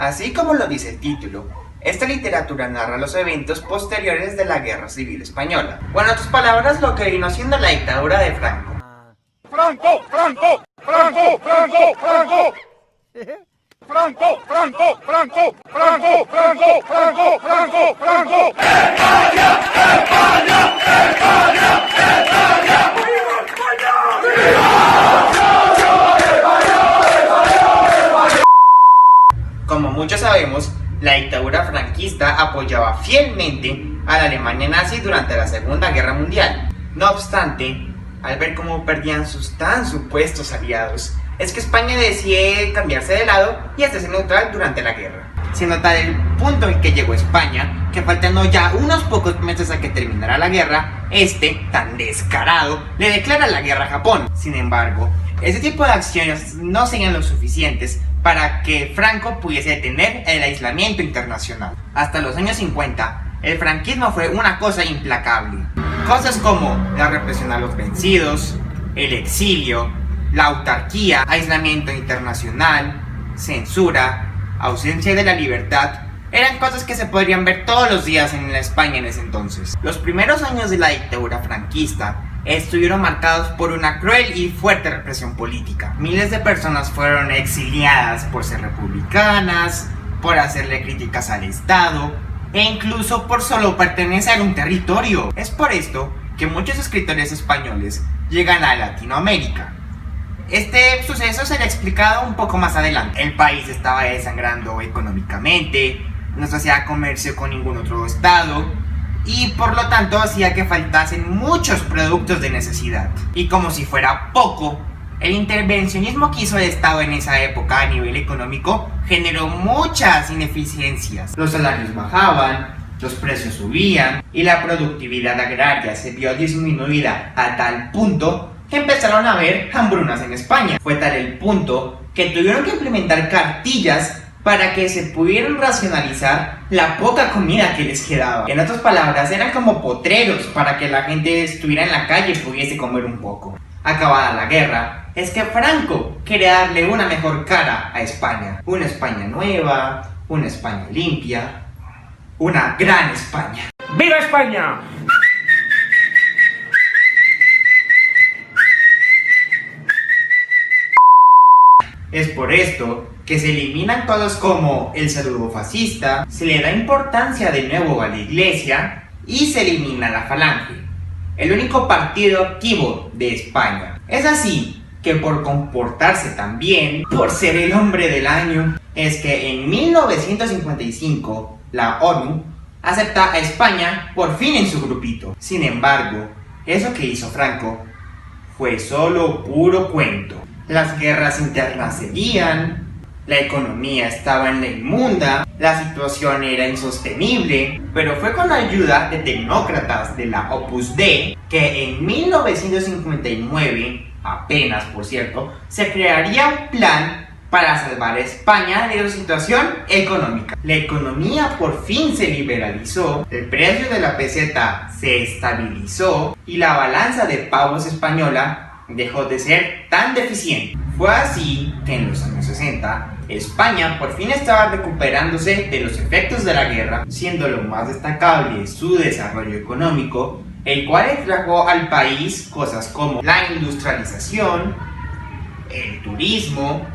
Así como lo dice el título, esta literatura narra los eventos posteriores de la Guerra Civil Española, o en otras palabras, lo que vino siendo la dictadura de Franco. ¡Franco! ¡Franco! ¡Franco! ¡Franco! ¡Franco! ¡Franco! ¡Franco! ¡Franco! ¡Franco! ¡Franco! ¡Franco! ¡Franco! ¡Franco! ¡España! ¡España! ¡España! ¡España! ¡Viva España! Como muchos sabemos, la dictadura franquista apoyaba fielmente a la Alemania nazi durante la Segunda Guerra Mundial. No obstante, al ver cómo perdían sus tan supuestos aliados, es que España decide cambiarse de lado y hacerse neutral durante la guerra. Siendo tal el punto en que llegó España, que faltando ya unos pocos meses a que terminara la guerra, tan descarado, le declara la guerra a Japón. Sin embargo, ese tipo de acciones no serían lo suficientes para que Franco pudiese detener el aislamiento internacional. Hasta los años 50, el franquismo fue una cosa implacable. Cosas como la represión a los vencidos, el exilio, la autarquía, aislamiento internacional, censura, ausencia de la libertad, eran cosas que se podrían ver todos los días en la España en ese entonces. Los primeros años de la dictadura franquista estuvieron marcados por una cruel y fuerte represión política. Miles de personas fueron exiliadas por ser republicanas, por hacerle críticas al Estado e incluso por solo pertenecer a un territorio. Es por esto que muchos escritores españoles llegan a Latinoamérica. Este suceso será explicado un poco más adelante. El país estaba desangrando económicamente, no se hacía comercio con ningún otro estado y por lo tanto hacía que faltasen muchos productos de necesidad. Y como si fuera poco, el intervencionismo que hizo el Estado en esa época a nivel económico generó muchas ineficiencias. Los salarios bajaban, los precios subían y la productividad agraria se vio disminuida a tal punto que empezaron a haber hambrunas en España. Fue tal el punto que tuvieron que implementar cartillas para que se pudieran racionalizar la poca comida que les quedaba. En otras palabras, eran como potreros para que la gente estuviera en la calle y pudiese comer un poco. Acabada la guerra, es que Franco quería darle una mejor cara a España. Una España nueva, una España limpia, una gran España. ¡Viva España! Es por esto que se eliminan cosas como el saludo fascista, se le da importancia de nuevo a la iglesia y se elimina la falange, el único partido activo de España. Es así que por comportarse tan bien, por ser el hombre del año, es que en 1955 la ONU acepta a España por fin en su grupito. Sin embargo, eso que hizo Franco fue solo puro cuento. Las guerras internas seguían, la economía estaba en la inmunda, la situación era insostenible, pero fue con la ayuda de tecnócratas de la Opus Dei que en 1959, apenas por cierto, se crearía un plan para salvar a España de su situación económica. La economía por fin se liberalizó, el precio de la peseta se estabilizó y la balanza de pavos española dejó de ser tan deficiente. Fue así que en los años 60, España por fin estaba recuperándose de los efectos de la guerra, siendo lo más destacable su desarrollo económico, el cual trajo al país cosas como la industrialización, el turismo,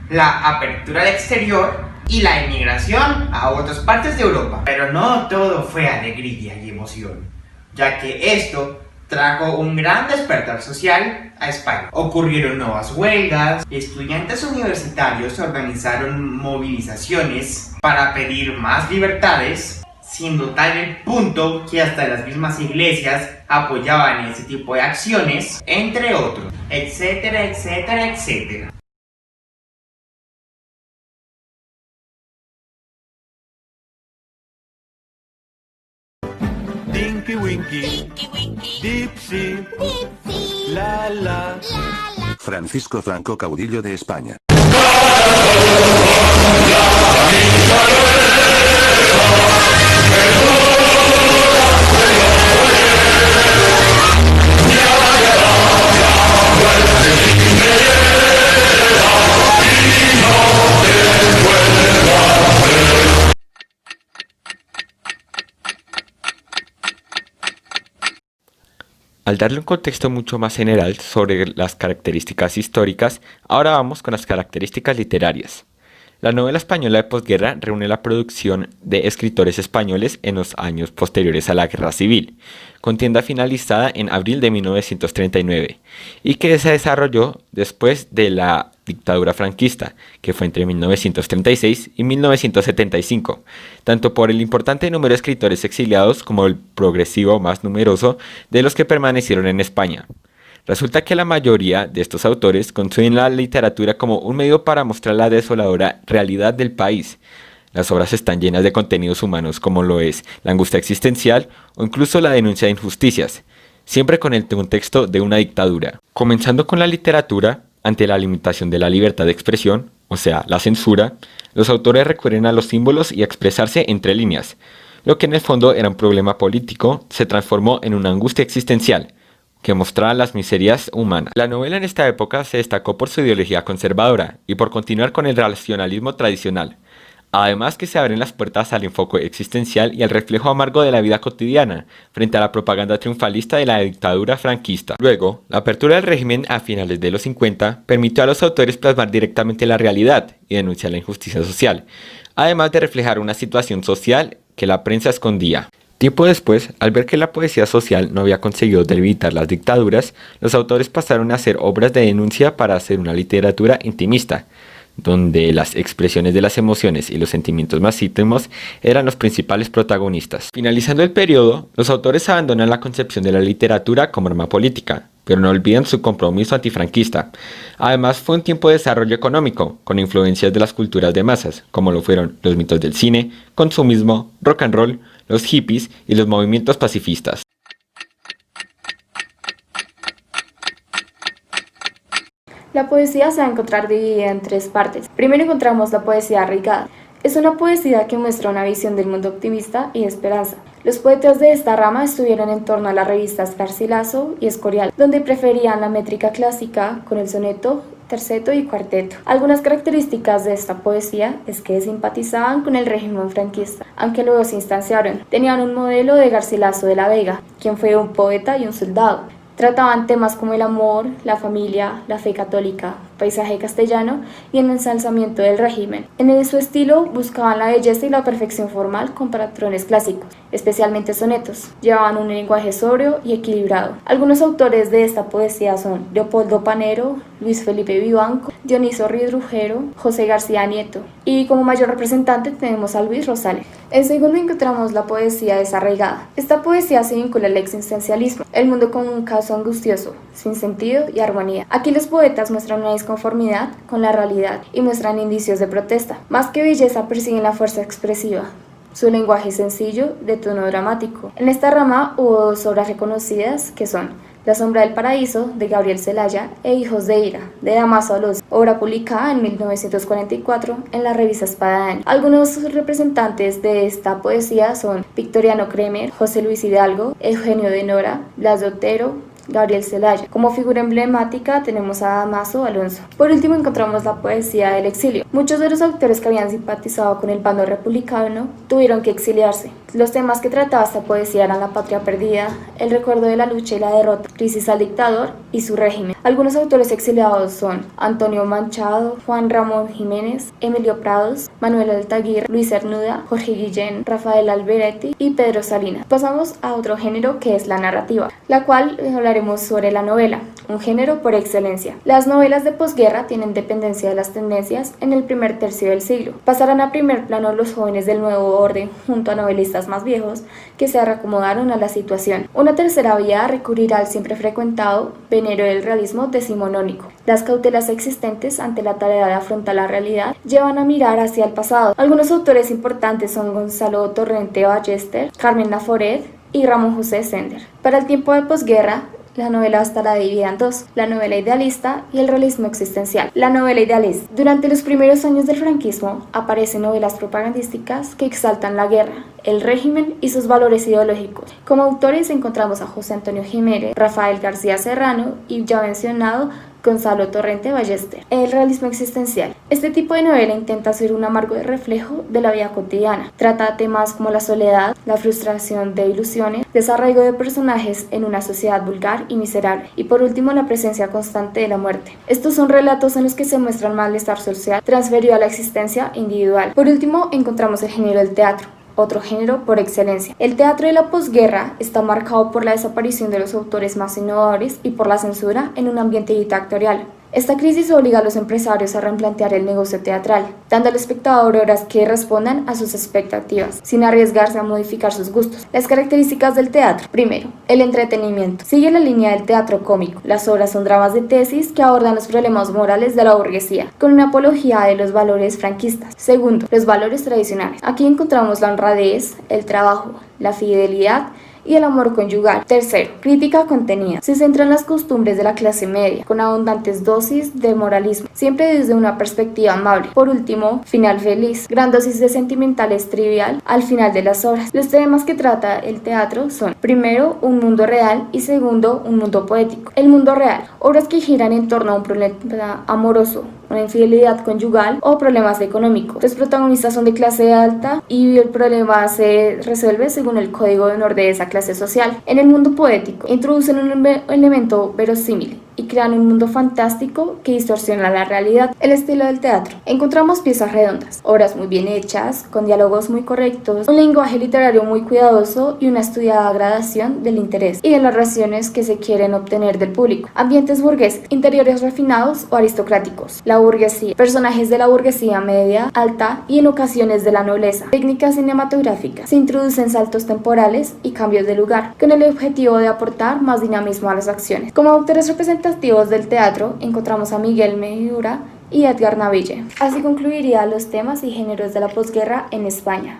la apertura al exterior y la emigración a otras partes de Europa. Pero no todo fue alegría y emoción, ya que esto trajo un gran despertar social a España. Ocurrieron nuevas huelgas, estudiantes universitarios organizaron movilizaciones para pedir más libertades, siendo tal el punto que hasta las mismas iglesias apoyaban ese tipo de acciones, entre otros, etcétera, etcétera, etcétera. Tinky Winky, Dipsy, La La. Francisco Franco, caudillo de España. Al darle un contexto mucho más general sobre las características históricas, ahora vamos con las características literarias. La novela española de posguerra reúne la producción de escritores españoles en los años posteriores a la Guerra Civil, contienda finalizada en abril de 1939, y que se desarrolló después de la dictadura franquista, que fue entre 1936 y 1975, tanto por el importante número de escritores exiliados como el progresivo más numeroso de los que permanecieron en España. Resulta que la mayoría de estos autores conciben la literatura como un medio para mostrar la desoladora realidad del país. Las obras están llenas de contenidos humanos como lo es la angustia existencial o incluso la denuncia de injusticias, siempre con el contexto de una dictadura. Comenzando con la literatura, ante la limitación de la libertad de expresión, o sea, la censura, los autores recurren a los símbolos y a expresarse entre líneas. Lo que en el fondo era un problema político se transformó en una angustia existencial, que mostraba las miserias humanas. La novela en esta época se destacó por su ideología conservadora y por continuar con el racionalismo tradicional. Además que se abren las puertas al enfoque existencial y al reflejo amargo de la vida cotidiana frente a la propaganda triunfalista de la dictadura franquista. Luego, la apertura del régimen a finales de los 50 permitió a los autores plasmar directamente la realidad y denunciar la injusticia social, además de reflejar una situación social que la prensa escondía. Tiempo después, al ver que la poesía social no había conseguido debilitar las dictaduras, los autores pasaron a hacer obras de denuncia para hacer una literatura intimista, donde las expresiones de las emociones y los sentimientos más íntimos eran los principales protagonistas. Finalizando el periodo, los autores abandonan la concepción de la literatura como arma política, pero no olvidan su compromiso antifranquista. Además, fue un tiempo de desarrollo económico, con influencias de las culturas de masas, como lo fueron los mitos del cine, consumismo, rock and roll, los hippies y los movimientos pacifistas. La poesía se va a encontrar dividida en tres partes. Primero encontramos la poesía arraigada. Es una poesía que muestra una visión del mundo optimista y de esperanza. Los poetas de esta rama estuvieron en torno a las revistas Garcilaso y Escorial, donde preferían la métrica clásica con el soneto, terceto y cuarteto. Algunas características de esta poesía es que simpatizaban con el régimen franquista, aunque luego se instanciaron. Tenían un modelo de Garcilaso de la Vega, quien fue un poeta y un soldado. Trataban temas como el amor, la familia, la fe católica, paisaje castellano y el ensalzamiento del régimen. En su estilo buscaban la belleza y la perfección formal con patrones clásicos, especialmente sonetos. Llevaban un lenguaje sobrio y equilibrado. Algunos autores de esta poesía son Leopoldo Panero, Luis Felipe Vivanco, Dioniso Ridrujero, José García Nieto. Y como mayor representante tenemos a Luis Rosales. En segundo encontramos la poesía desarraigada. Esta poesía se vincula al existencialismo, el mundo como un caso angustioso, sin sentido y armonía. Aquí los poetas muestran una disconformidad con la realidad y muestran indicios de protesta. Más que belleza persiguen la fuerza expresiva. Su lenguaje es sencillo, de tono dramático. En esta rama hubo dos obras reconocidas que son La sombra del paraíso, de Gabriel Celaya, e Hijos de Ira, de Damaso Alonso, obra publicada en 1944 en la revista Espadaña. Algunos representantes de esta poesía son Victoriano Kremer, José Luis Hidalgo, Eugenio de Nora, Blas de Otero, Gabriel Celaya. Como figura emblemática tenemos a Damaso Alonso. Por último encontramos la poesía del exilio. Muchos de los autores que habían simpatizado con el bando republicano tuvieron que exiliarse. Los temas que trataba esta poesía eran la patria perdida, el recuerdo de la lucha y la derrota, crisis al dictador y su régimen. Algunos autores exiliados son Antonio Manchado, Juan Ramón Jiménez, Emilio Prados, Manuel Altaguirre, Luis Cernuda, Jorge Guillén, Rafael Alberetti y Pedro Salinas. Pasamos a otro género que es la narrativa, la cual hablaremos sobre la novela, un género por excelencia. Las novelas de posguerra tienen dependencia de las tendencias en el primer tercio del siglo. Pasarán a primer plano los jóvenes del nuevo orden junto a novelistas más viejos que se reacomodaron a la situación. Una tercera vía recurrirá al siempre frecuentado venero del realismo decimonónico. Las cautelas existentes ante la tarea de afrontar la realidad llevan a mirar hacia el pasado. Algunos autores importantes son Gonzalo Torrente Ballester, Carmen Laforet y Ramón José Sender. Para el tiempo de posguerra, la novela estará dividida en dos, la novela idealista y el realismo existencial. La novela idealista. Durante los primeros años del franquismo aparecen novelas propagandísticas que exaltan la guerra, el régimen y sus valores ideológicos. Como autores encontramos a José Antonio Jiménez, Rafael García Serrano y ya mencionado Gonzalo Torrente Ballester. El realismo existencial. Este tipo de novela intenta ser un amargo reflejo de la vida cotidiana. Trata temas como la soledad, la frustración de ilusiones, desarraigo de personajes en una sociedad vulgar y miserable, y por último la presencia constante de la muerte. Estos son relatos en los que se muestra el malestar social transferido a la existencia individual. Por último, encontramos el género del teatro, otro género por excelencia. El teatro de la posguerra está marcado por la desaparición de los autores más innovadores y por la censura en un ambiente dictatorial. Esta crisis obliga a los empresarios a replantear el negocio teatral, dando al espectador obras que respondan a sus expectativas, sin arriesgarse a modificar sus gustos. Las características del teatro. Primero, el entretenimiento. Sigue la línea del teatro cómico. Las obras son dramas de tesis que abordan los problemas morales de la burguesía, con una apología de los valores franquistas. Segundo, los valores tradicionales. Aquí encontramos la honradez, el trabajo, la fidelidad y el amor conyugal. Tercero, crítica contenida. Se centra en las costumbres de la clase media, con abundantes dosis de moralismo, siempre desde una perspectiva amable. Por último, final feliz. Gran dosis de sentimentales trivial al final de las obras. Los temas que trata el teatro son, primero, un mundo real y segundo, un mundo poético. El mundo real. Obras que giran en torno a un problema amoroso, una infidelidad conyugal o problemas económicos. Los protagonistas son de clase alta y el problema se resuelve según el código de honor de esa clase social. En el mundo poético, introducen un elemento verosímil y crean un mundo fantástico que distorsiona la realidad. El estilo del teatro. Encontramos piezas redondas, obras muy bien hechas, con diálogos muy correctos, un lenguaje literario muy cuidadoso y una estudiada gradación del interés y de las reacciones que se quieren obtener del público. Ambientes burgueses, interiores refinados o aristocráticos. La burguesía, personajes de la burguesía media, alta y en ocasiones de la nobleza. Técnicas cinematográficas. Se introducen saltos temporales y cambios de lugar, con el objetivo de aportar más dinamismo a las acciones. Como autores representativos del teatro encontramos a Miguel Miura y Edgar Naville. Así concluiría los temas y géneros de la posguerra en España.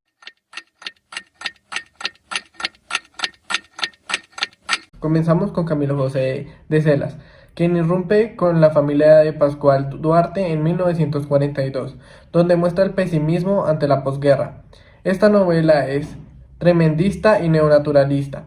Comenzamos con Camilo José de Celas, quien irrumpe con la familia de Pascual Duarte en 1942, donde muestra el pesimismo ante la posguerra. Esta novela es tremendista y neonaturalista,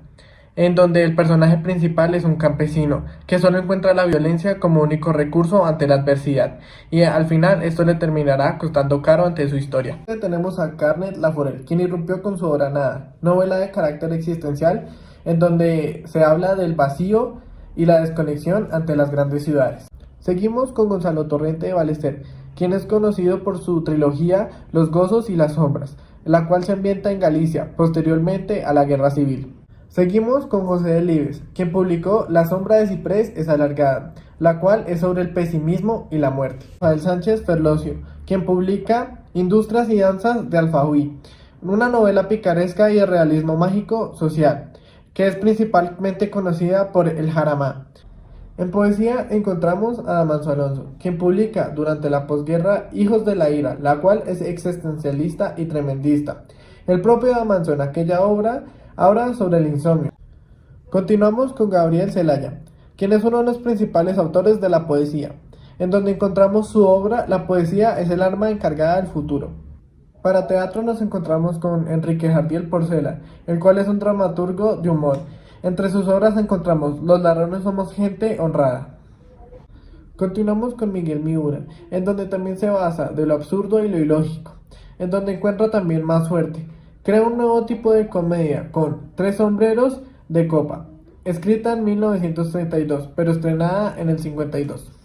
en donde el personaje principal es un campesino que solo encuentra la violencia como único recurso ante la adversidad, y al final esto le terminará costando caro ante su historia. Tenemos a Carnet Laforel, quien irrumpió con su obra Nada, novela de carácter existencial, en donde se habla del vacío y la desconexión ante las grandes ciudades. Seguimos con Gonzalo Torrente Ballester, quien es conocido por su trilogía Los Gozos y las Sombras, la cual se ambienta en Galicia, posteriormente a la Guerra Civil. Seguimos con José Delibes, quien publicó La sombra de ciprés es alargada, la cual es sobre el pesimismo y la muerte. Rafael Sánchez Ferlosio, quien publica Industrias y danzas de Alfahuí, una novela picaresca y de realismo mágico social, que es principalmente conocida por el Jaramá. En poesía encontramos a Damanzo Alonso, quien publica durante la posguerra Hijos de la Ira, la cual es existencialista y tremendista. El propio Damanzo en aquella obra habla sobre el insomnio. Continuamos con Gabriel Celaya, quien es uno de los principales autores de la poesía, en donde encontramos su obra La poesía es el arma encargada del futuro. Para teatro nos encontramos con Enrique Jardiel Porcela, el cual es un dramaturgo de humor. Entre sus obras encontramos Los ladrones somos gente honrada. Continuamos con Miguel Miura, en donde también se basa de lo absurdo y lo ilógico, en donde encuentra también más suerte. Crea un nuevo tipo de comedia con Tres sombreros de copa, escrita en 1932, pero estrenada en el 52.